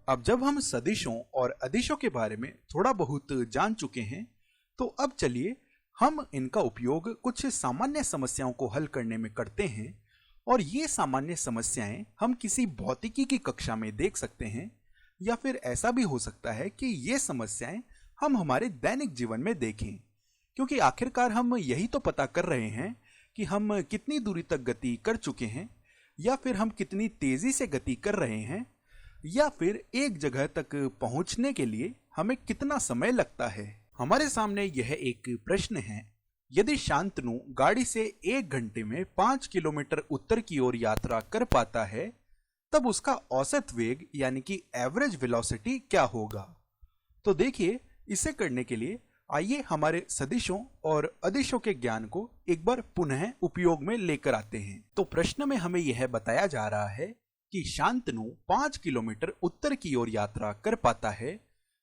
अब जब हम सदिशों और अदिशों के बारे में थोड़ा बहुत जान चुके हैं, तो अब चलिए हम इनका उपयोग कुछ सामान्य समस्याओं को हल करने में करते हैं। और ये सामान्य समस्याएं हम किसी भौतिकी की कक्षा में देख सकते हैं, या फिर ऐसा भी हो सकता है कि ये समस्याएं हम हमारे दैनिक जीवन में देखें, क्योंकि आखिरकार हम यही तो पता कर रहे हैं कि हम कितनी दूरी तक गति कर चुके हैं, या फिर हम कितनी तेजी से गति कर रहे हैं, या फिर एक जगह तक पहुंचने के लिए हमें कितना समय लगता है। हमारे सामने यह एक प्रश्न है, यदि शांतनु गाड़ी से 1 घंटे में 5 किलोमीटर उत्तर की ओर यात्रा कर पाता है, तब उसका औसत वेग यानी कि एवरेज वेलोसिटी क्या होगा। तो देखिए, इसे करने के लिए आइए हमारे सदिशों और अदिशों के ज्ञान को एक बार पुनः उपयोग में लेकर आते हैं। तो प्रश्न में हमें यह बताया जा रहा है कि शांतनु 5 किलोमीटर उत्तर की ओर यात्रा कर पाता है,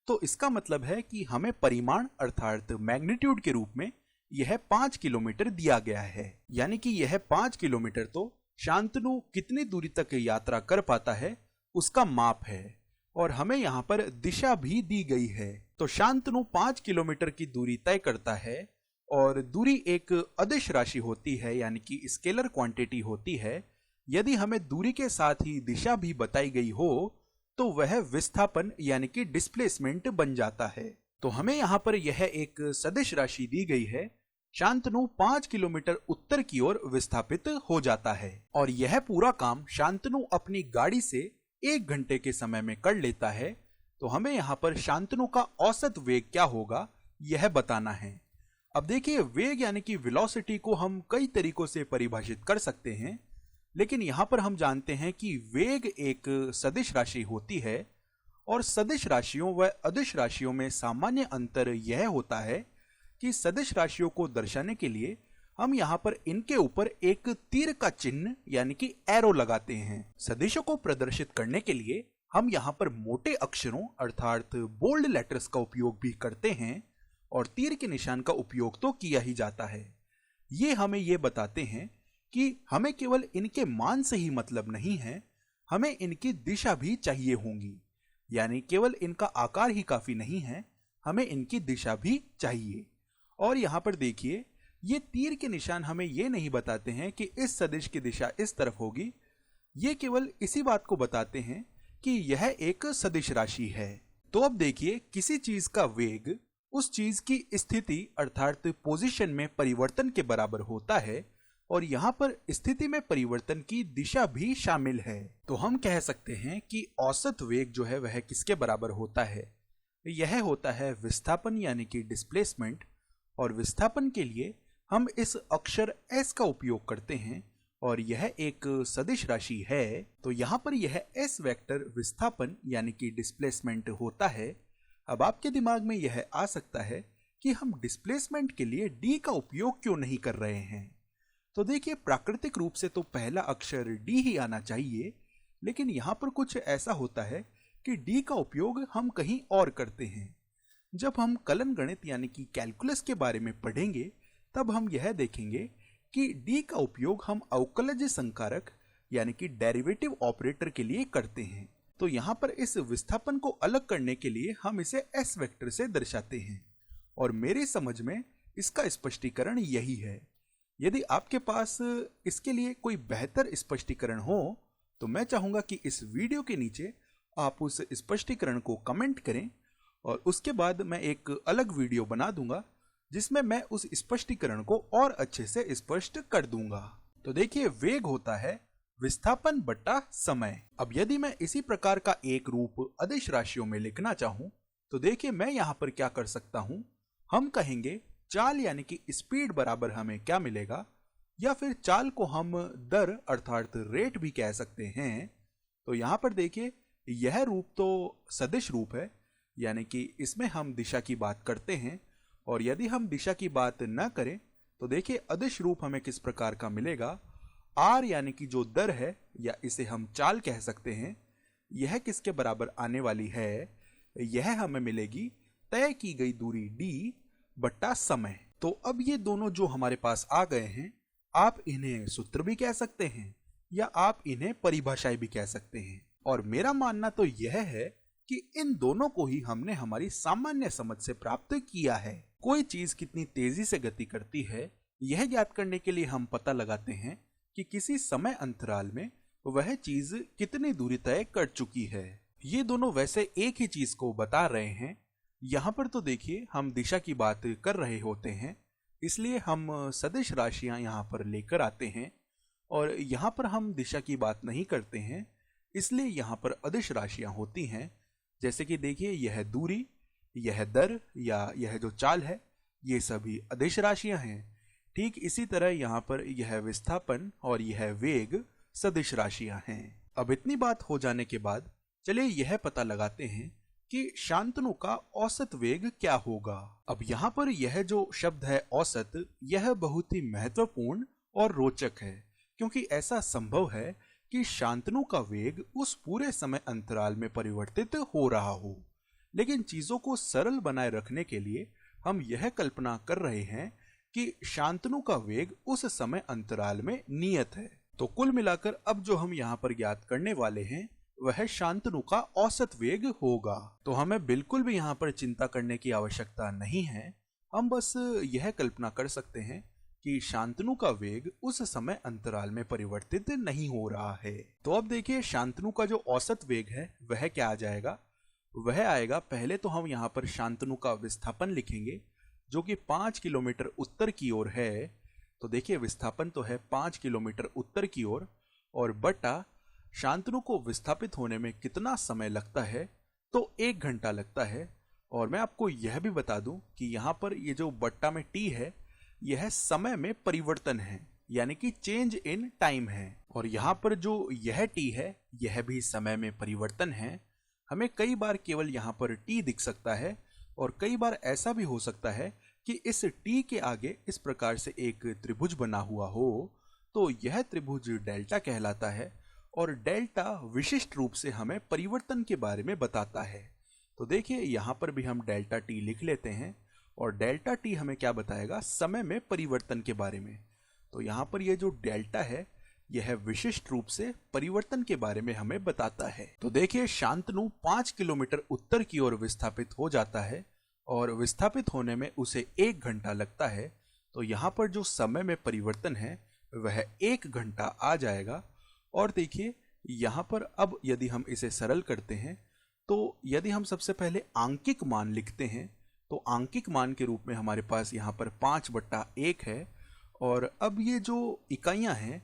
तो इसका मतलब है कि हमें परिमाण अर्थात मैग्नीट्यूड के रूप में यह 5 किलोमीटर दिया गया है। यानी कि यह 5 किलोमीटर तो शांतनु कितनी दूरी तक यात्रा कर पाता है उसका माप है, और हमें यहाँ पर दिशा भी दी गई है। तो शांतनु 5 किलोमीटर की दूरी तय करता है, और दूरी एक अदिश राशि होती है, यानी कि स्केलर क्वांटिटी होती है। यदि हमें दूरी के साथ ही दिशा भी बताई गई हो, तो वह विस्थापन यानी कि डिस्प्लेसमेंट बन जाता है। तो हमें यहाँ पर यह एक सदिश राशि दी गई है, शांतनु 5 किलोमीटर उत्तर की ओर विस्थापित हो जाता है, और यह पूरा काम शांतनु अपनी गाड़ी से 1 घंटे के समय में कर लेता है। तो हमें यहाँ पर शांतनु का औसत वेग क्या होगा यह बताना है। अब देखिए, वेग यानी कि वेलोसिटी को हम कई तरीकों से परिभाषित कर सकते हैं, लेकिन यहां पर हम जानते हैं कि वेग एक सदिश राशि होती है, और सदिश राशियों व अदिश राशियों में सामान्य अंतर यह होता है कि सदिश राशियों को दर्शाने के लिए हम यहाँ पर इनके ऊपर एक तीर का चिन्ह यानी कि एरो लगाते हैं। सदिशों को प्रदर्शित करने के लिए हम यहाँ पर मोटे अक्षरों अर्थात बोल्ड लेटर्स का उपयोग भी करते हैं, और तीर के निशान का उपयोग तो किया ही जाता है। ये हमें ये बताते हैं कि हमें केवल इनके मान से ही मतलब नहीं है, हमें इनकी दिशा भी चाहिए होंगी। यानी केवल इनका आकार ही काफी नहीं है, हमें इनकी दिशा भी चाहिए। और यहां पर देखिए, ये तीर के निशान हमें ये नहीं बताते हैं कि इस सदिश की दिशा इस तरफ होगी, ये केवल इसी बात को बताते हैं कि यह एक सदिश राशि है। तो अब देखिए, किसी चीज का वेग उस चीज की स्थिति अर्थात पोजीशन में परिवर्तन के बराबर होता है, और यहाँ पर स्थिति में परिवर्तन की दिशा भी शामिल है। तो हम कह सकते हैं कि औसत वेग जो है वह किसके बराबर होता है, यह होता है विस्थापन यानी कि डिस्प्लेसमेंट। और विस्थापन के लिए हम इस अक्षर s का उपयोग करते हैं, और यह एक सदिश राशि है। तो यहाँ पर यह s वेक्टर विस्थापन यानी कि डिस्प्लेसमेंट होता है। अब आपके दिमाग में यह आ सकता है कि हम डिस्प्लेसमेंट के लिए d का उपयोग क्यों नहीं कर रहे हैं। तो देखिए, प्राकृतिक रूप से तो पहला अक्षर डी ही आना चाहिए, लेकिन यहां पर कुछ ऐसा होता है कि डी का उपयोग हम कहीं और करते हैं। जब हम कलन गणित यानी कि कैलकुलस के बारे में पढ़ेंगे, तब हम यह देखेंगे कि डी का उपयोग हम अवकलज संकारक यानी कि डेरिवेटिव ऑपरेटर के लिए करते हैं। तो यहां पर इस विस्थापन को अलग करने के लिए हम इसे एस वेक्टर से दर्शाते हैं, और मेरी समझ में इसका स्पष्टीकरण यही है। यदि आपके पास इसके लिए कोई बेहतर स्पष्टीकरण हो, तो मैं चाहूंगा कि इस वीडियो के नीचे आप उस स्पष्टीकरण को कमेंट करें, और उसके बाद मैं एक अलग वीडियो बना दूंगा जिसमें मैं उस स्पष्टीकरण को और अच्छे से स्पष्ट कर दूंगा। तो देखिए, वेग होता है विस्थापन बटा समय। अब यदि मैं इसी प्रकार का एक रूप अदिश राशियों में लिखना चाहूं, तो देखिए मैं यहां पर क्या कर सकता हूं। हम कहेंगे चाल यानी कि स्पीड बराबर हमें क्या मिलेगा, या फिर चाल को हम दर अर्थात रेट भी कह सकते हैं। तो यहां पर देखिए, यह रूप तो सदिश रूप है, यानी कि इसमें हम दिशा की बात करते हैं, और यदि हम दिशा की बात न करें तो देखिए अदिश रूप हमें किस प्रकार का मिलेगा। आर यानी कि जो दर है, या इसे हम चाल कह सकते हैं, यह किसके बराबर आने वाली है, यह हमें मिलेगी तय की गई दूरी डी बट्टा समय। तो अब ये दोनों जो हमारे पास आ गए हैं, आप इन्हें सूत्र भी कह सकते हैं, या आप इन्हें परिभाषाएं भी कह सकते हैं। और मेरा मानना तो यह है कि इन दोनों को ही हमने हमारी सामान्य समझ से प्राप्त किया है। कोई चीज कितनी तेजी से गति करती है, यह ज्ञात करने के लिए हम पता लगाते हैं कि किसी समय अंतराल में वह चीज कितनी दूरी तय कर चुकी है। ये दोनों वैसे एक ही चीज को बता रहे हैं। यहाँ पर तो देखिए, हम दिशा की बात कर रहे होते हैं, इसलिए हम सदिश राशियां यहाँ पर लेकर आते हैं, और यहाँ पर हम दिशा की बात नहीं करते हैं, इसलिए यहाँ पर अदिश राशियां होती हैं। जैसे कि देखिए, यह दूरी, यह दर या यह जो चाल है, ये सभी अदिश राशियां हैं। ठीक इसी तरह यहाँ पर यह विस्थापन और यह वेग सदिश राशियां हैं। अब इतनी बात हो जाने के बाद चलिए यह पता लगाते हैं कि शांतनु का औसत वेग क्या होगा। अब यहाँ पर यह जो शब्द है औसत, यह बहुत ही महत्वपूर्ण और रोचक है, क्योंकि ऐसा संभव है कि शांतनु का वेग उस पूरे समय अंतराल में परिवर्तित हो रहा हो। लेकिन चीजों को सरल बनाए रखने के लिए हम यह कल्पना कर रहे हैं कि शांतनु का वेग उस समय अंतराल में नियत है। तो कुल मिलाकर अब जो हम यहाँ पर ज्ञात करने वाले हैं वह शांतनु का औसत वेग होगा। तो हमें बिल्कुल भी यहाँ पर चिंता करने की आवश्यकता नहीं है। हम बस यह कल्पना कर सकते हैं कि शांतनु का वेग उस समय अंतराल में परिवर्तित नहीं हो रहा है। तो अब देखिए, शांतनु का जो औसत वेग है वह क्या आ जाएगा। वह आएगा, पहले तो हम यहाँ पर शांतनु का विस्थापन लिखेंगे जो कि 5 किलोमीटर उत्तर की ओर है। तो देखिए, विस्थापन तो है 5 किलोमीटर उत्तर की ओर, और बटा शांतनु को विस्थापित होने में कितना समय लगता है, तो 1 घंटा लगता है। और मैं आपको यह भी बता दूं कि यहाँ पर ये जो बट्टा में टी है, यह समय में परिवर्तन है, यानी कि चेंज इन टाइम है। और यहाँ पर जो यह टी है, यह भी समय में परिवर्तन है। हमें कई बार केवल यहाँ पर टी दिख सकता है, और कई बार ऐसा भी हो सकता है कि इस टी के आगे इस प्रकार से एक त्रिभुज बना हुआ हो, तो यह त्रिभुज डेल्टा कहलाता है। और डेल्टा विशिष्ट रूप से हमें परिवर्तन के बारे में बताता है। तो देखिए, यहाँ पर भी हम डेल्टा टी लिख लेते हैं, और डेल्टा टी हमें क्या बताएगा, समय में परिवर्तन के बारे में। तो यहाँ पर यह जो डेल्टा है, यह विशिष्ट रूप से परिवर्तन के बारे में हमें बताता है। तो देखिए, शांतनु 5 किलोमीटर उत्तर की ओर विस्थापित हो जाता है, और विस्थापित होने में उसे 1 घंटा लगता है। तो यहाँ पर जो समय में परिवर्तन है वह 1 घंटा आ जाएगा। और देखिए, यहाँ पर अब यदि हम इसे सरल करते हैं, तो यदि हम सबसे पहले आंकिक मान लिखते हैं, तो आंकिक मान के रूप में हमारे पास यहाँ पर 5/1 है। और अब ये जो इकाइयाँ हैं,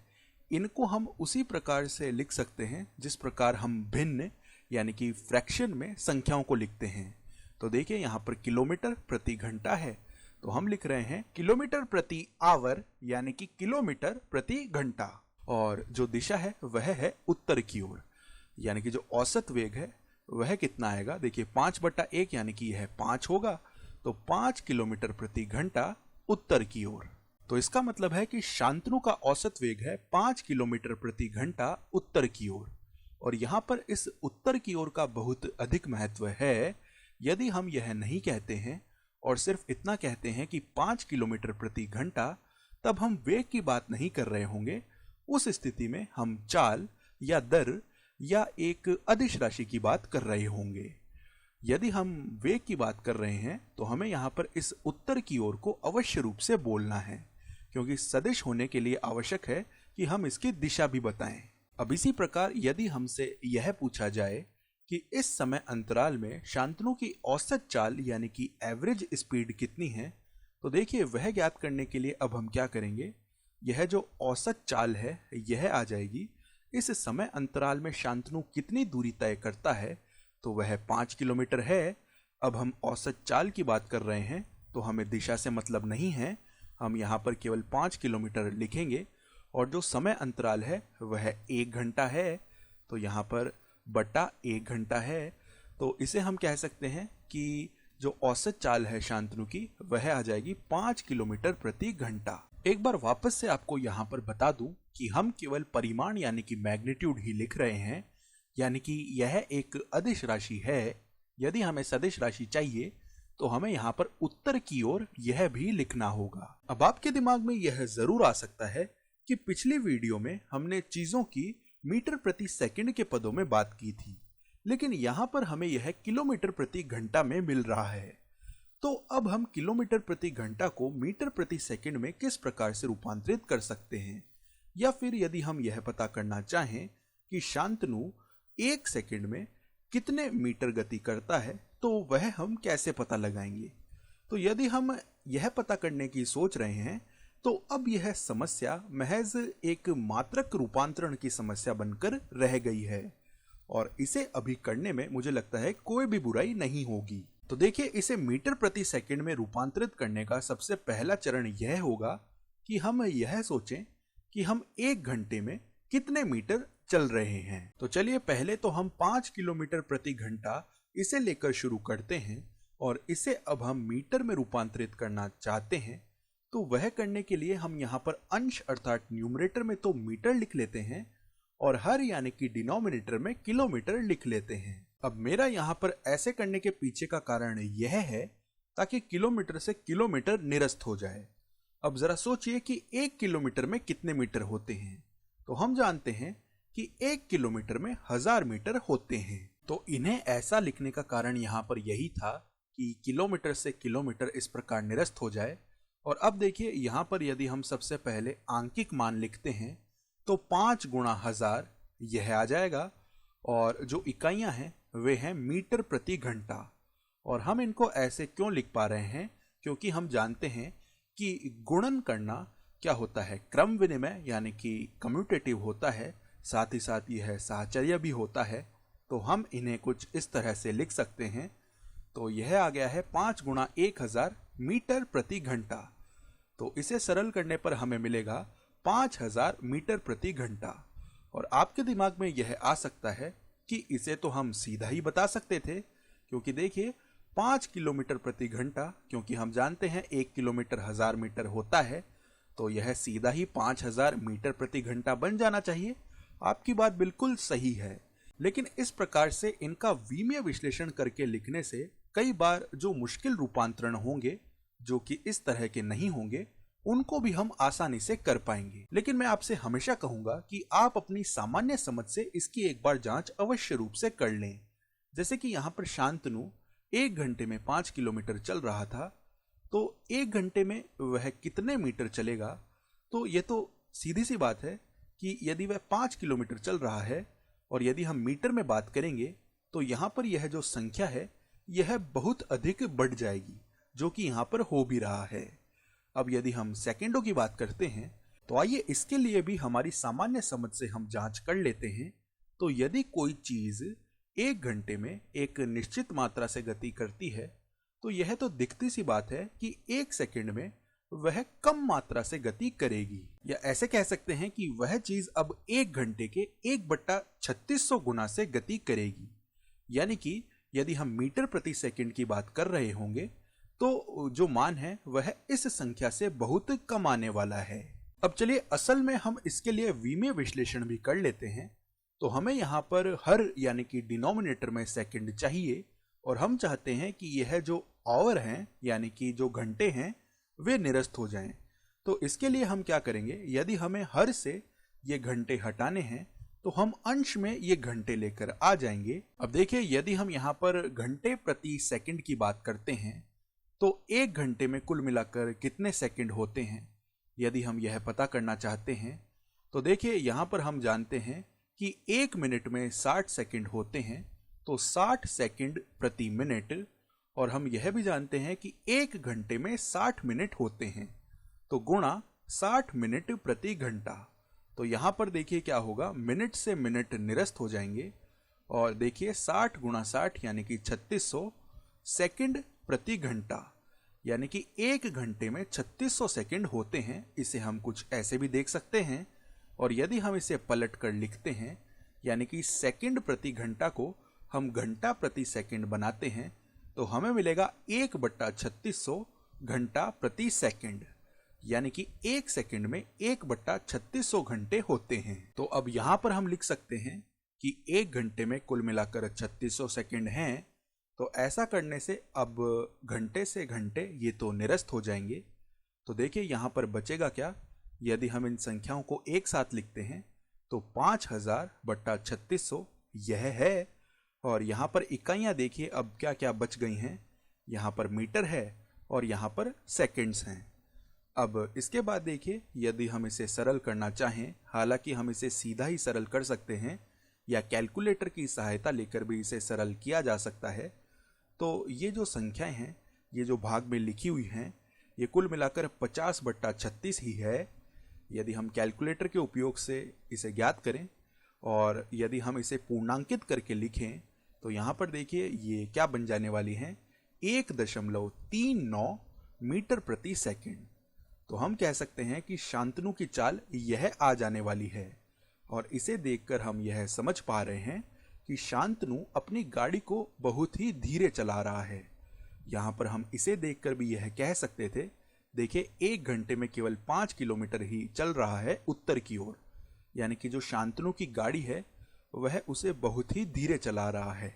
इनको हम उसी प्रकार से लिख सकते हैं जिस प्रकार हम भिन्न यानी कि फ्रैक्शन में संख्याओं को लिखते हैं। तो देखिए, यहाँ पर किलोमीटर प्रति घंटा है, तो हम लिख रहे हैं किलोमीटर प्रति आवर, यानी कि किलोमीटर प्रति घंटा। और जो दिशा है वह है उत्तर की ओर, यानी कि जो औसत वेग है वह कितना आएगा। देखिए, 5/1 यानी कि यह 5 होगा, तो 5 किलोमीटर प्रति घंटा उत्तर की ओर। तो इसका मतलब है कि शांतनु का औसत वेग है 5 किलोमीटर प्रति घंटा उत्तर की ओर। और यहाँ पर इस उत्तर की ओर का बहुत अधिक महत्व है। यदि हम यह नहीं कहते हैं और सिर्फ इतना कहते हैं कि 5 किलोमीटर प्रति घंटा, तब हम वेग की बात नहीं कर रहे होंगे। उस स्थिति में हम चाल या दर या एक अदिश राशि की बात कर रहे होंगे। यदि हम वेग की बात कर रहे हैं, तो हमें यहाँ पर इस उत्तर की ओर को अवश्य रूप से बोलना है, क्योंकि सदिश होने के लिए आवश्यक है कि हम इसकी दिशा भी बताएं। अब इसी प्रकार यदि हमसे यह पूछा जाए कि इस समय अंतराल में शांतनु की औसत चाल यानी कि एवरेज स्पीड कितनी है, तो देखिए, वह ज्ञात करने के लिए अब हम क्या करेंगे, यह जो औसत चाल है यह आ जाएगी। इस समय अंतराल में शांतनु कितनी दूरी तय करता है, तो वह 5 किलोमीटर है। अब हम औसत चाल की बात कर रहे हैं, तो हमें दिशा से मतलब नहीं है, हम यहाँ पर केवल 5 किलोमीटर लिखेंगे। और जो समय अंतराल है वह 1 घंटा है, तो यहाँ पर बटा 1 घंटा है। तो इसे हम कह सकते हैं कि जो औसत चाल है शांतनु की, वह आ जाएगी 5 किलोमीटर प्रति घंटा। एक बार वापस से आपको यहाँ पर बता दूं कि हम केवल परिमाण यानी कि मैग्नीट्यूड ही लिख रहे हैं, यानी कि यह एक अदिश राशि है। यदि हमें सदिश राशि चाहिए तो हमें यहाँ पर उत्तर की ओर यह भी लिखना होगा। अब आपके दिमाग में यह जरूर आ सकता है कि पिछली वीडियो में हमने चीजों की मीटर प्रति सेकंड के पदों में बात की थी, लेकिन यहां पर हमें यह किलोमीटर प्रति घंटा में मिल रहा है। तो अब हम किलोमीटर प्रति घंटा को मीटर प्रति सेकंड में किस प्रकार से रूपांतरित कर सकते हैं, या फिर यदि हम यह पता करना चाहें कि शांतनु एक सेकंड में कितने मीटर गति करता है, तो वह हम कैसे पता लगाएंगे। तो यदि हम यह पता करने की सोच रहे हैं तो अब यह समस्या महज एक मात्रक रूपांतरण की समस्या बनकर रह गई है, और इसे अभी करने में मुझे लगता है कोई भी बुराई नहीं होगी। तो देखिए, इसे मीटर प्रति सेकंड में रूपांतरित करने का सबसे पहला चरण यह होगा कि हम यह सोचें कि हम एक घंटे में कितने मीटर चल रहे हैं। तो चलिए, पहले तो हम 5 किलोमीटर प्रति घंटा इसे लेकर शुरू करते हैं, और इसे अब हम मीटर में रूपांतरित करना चाहते हैं। तो वह करने के लिए हम यहाँ पर अंश अर्थात न्यूमरेटर में तो मीटर लिख लेते हैं, और हर यानी कि डिनोमिनेटर में किलोमीटर लिख लेते हैं। अब मेरा यहाँ पर ऐसे करने के पीछे का कारण यह है ताकि किलोमीटर से किलोमीटर निरस्त हो जाए। अब जरा सोचिए कि 1 किलोमीटर में कितने मीटर होते हैं। तो हम जानते हैं कि 1 किलोमीटर में 1000 मीटर होते हैं। तो इन्हें ऐसा लिखने का कारण यहाँ पर यही था कि किलोमीटर से किलोमीटर इस प्रकार निरस्त हो जाए। और अब देखिए, यहाँ पर यदि हम सबसे पहले आंकिक मान लिखते हैं तो 5 गुणा 1000 यह आ जाएगा, और जो इकाइयां हैं वे हैं मीटर प्रति घंटा। और हम इनको ऐसे क्यों लिख पा रहे हैं, क्योंकि हम जानते हैं कि गुणन करना क्या होता है, क्रम विनिमय यानी कि कम्यूटेटिव होता है, साथ ही साथ यह साहचर्य भी होता है। तो हम इन्हें कुछ इस तरह से लिख सकते हैं। तो यह आ गया है 5 गुणा 1000 मीटर प्रति घंटा। तो इसे सरल करने पर हमें मिलेगा 5000 मीटर प्रति घंटा। और आपके दिमाग में यह आ सकता है कि इसे तो हम सीधा ही बता सकते थे, क्योंकि देखिए 5 किलोमीटर प्रति घंटा, क्योंकि हम जानते हैं 1 किलोमीटर 1000 मीटर होता है, तो यह सीधा ही 5000 मीटर प्रति घंटा बन जाना चाहिए। आपकी बात बिल्कुल सही है, लेकिन इस प्रकार से इनका विमीय विश्लेषण करके लिखने से कई बार जो मुश्किल रूपांतरण होंगे, जो कि इस तरह के नहीं होंगे, उनको भी हम आसानी से कर पाएंगे। लेकिन मैं आपसे हमेशा कहूंगा कि आप अपनी सामान्य समझ से इसकी एक बार जांच अवश्य रूप से कर लें। जैसे कि यहाँ पर शांतनु 1 घंटे में 5 किलोमीटर चल रहा था, तो 1 घंटे में वह कितने मीटर चलेगा। तो यह तो सीधी सी बात है कि यदि वह 5 किलोमीटर चल रहा है, और यदि हम मीटर में बात करेंगे, तो यहाँ पर यह जो संख्या है यह बहुत अधिक बढ़ जाएगी, जो कि यहाँ पर हो भी रहा है। अब यदि हम सेकंडों की बात करते हैं, तो आइए इसके लिए भी हमारी सामान्य समझ से हम जांच कर लेते हैं। तो यदि कोई चीज 1 घंटे में एक निश्चित मात्रा से गति करती है, तो यह तो दिखती सी बात है कि 1 सेकंड में वह कम मात्रा से गति करेगी, या ऐसे कह सकते हैं कि वह चीज अब 1 घंटे के 1/3600 गुना से गति करेगी। यानी कि यदि हम मीटर प्रति सेकंड की बात कर रहे होंगे, तो जो मान है वह इस संख्या से बहुत कम आने वाला है। अब चलिए, असल में हम इसके लिए विमीय विश्लेषण भी कर लेते हैं। तो हमें यहाँ पर हर यानी कि डिनोमिनेटर में सेकंड चाहिए, और हम चाहते हैं कि यह जो आवर हैं यानी कि जो घंटे हैं वे निरस्त हो जाएं। तो इसके लिए हम क्या करेंगे, यदि हमें हर से ये घंटे हटाने हैं, तो हम अंश में ये घंटे लेकर आ जाएंगे। अब देखिए, यदि हम यहाँ पर घंटे प्रति सेकंड की बात करते हैं, तो 1 घंटे में कुल मिलाकर कितने सेकंड होते हैं, यदि हम यह पता करना चाहते हैं, तो देखिए यहाँ पर हम जानते हैं कि 1 मिनट में 60 सेकंड होते हैं, तो 60 सेकंड प्रति मिनट। और हम यह भी जानते हैं कि 1 घंटे में 60 मिनट होते हैं, तो गुणा 60 मिनट प्रति घंटा। तो यहाँ पर देखिए क्या होगा, मिनट से मिनट निरस्त हो जाएंगे, और देखिए 60 गुणा 60 यानी कि 3600 सेकंड प्रति घंटा, यानी कि 1 घंटे में 3600 सेकंड होते हैं। इसे हम कुछ ऐसे भी देख सकते हैं, और यदि हम इसे पलट कर लिखते हैं, यानी कि सेकंड प्रति घंटा को हम घंटा प्रति सेकंड बनाते हैं, तो हमें मिलेगा 1/3600 घंटा प्रति सेकंड, यानी कि 1 सेकंड में 1/3600 घंटे होते हैं। तो अब यहां पर हम लिख सकते हैं कि 1 घंटे में कुल मिलाकर 3600 सेकंड हैं। तो ऐसा करने से अब घंटे से घंटे ये तो निरस्त हो जाएंगे। तो देखिए यहां पर बचेगा क्या, यदि हम इन संख्याओं को एक साथ लिखते हैं तो 5000/3600 यह है। और यहाँ पर इकाइयाँ देखिए अब क्या क्या बच गई हैं। यहाँ पर मीटर है और यहाँ पर सेकंड्स हैं। अब इसके बाद देखिए यदि हम इसे सरल करना चाहें, हालांकि हम इसे सीधा ही सरल कर सकते हैं या कैलकुलेटर की सहायता लेकर भी इसे सरल किया जा सकता है। तो ये जो संख्याएं हैं, ये जो भाग में लिखी हुई हैं, ये कुल मिलाकर 50/36 ही है। यदि हम कैलकुलेटर के उपयोग से इसे ज्ञात करें और यदि हम इसे पूर्णांकित करके लिखें तो यहाँ पर देखिए ये क्या बन जाने वाली हैं, 1.39 मीटर प्रति सेकंड। तो हम कह सकते हैं कि शांतनु की चाल यह आ जाने वाली है। और इसे देखकर हम यह समझ पा रहे हैं कि शांतनु अपनी गाड़ी को बहुत ही धीरे चला रहा है। यहाँ पर हम इसे देखकर भी यह कह सकते थे, देखिए 1 घंटे में केवल 5 किलोमीटर ही चल रहा है उत्तर की ओर, यानी कि जो शांतनु की गाड़ी है वह उसे बहुत ही धीरे चला रहा है।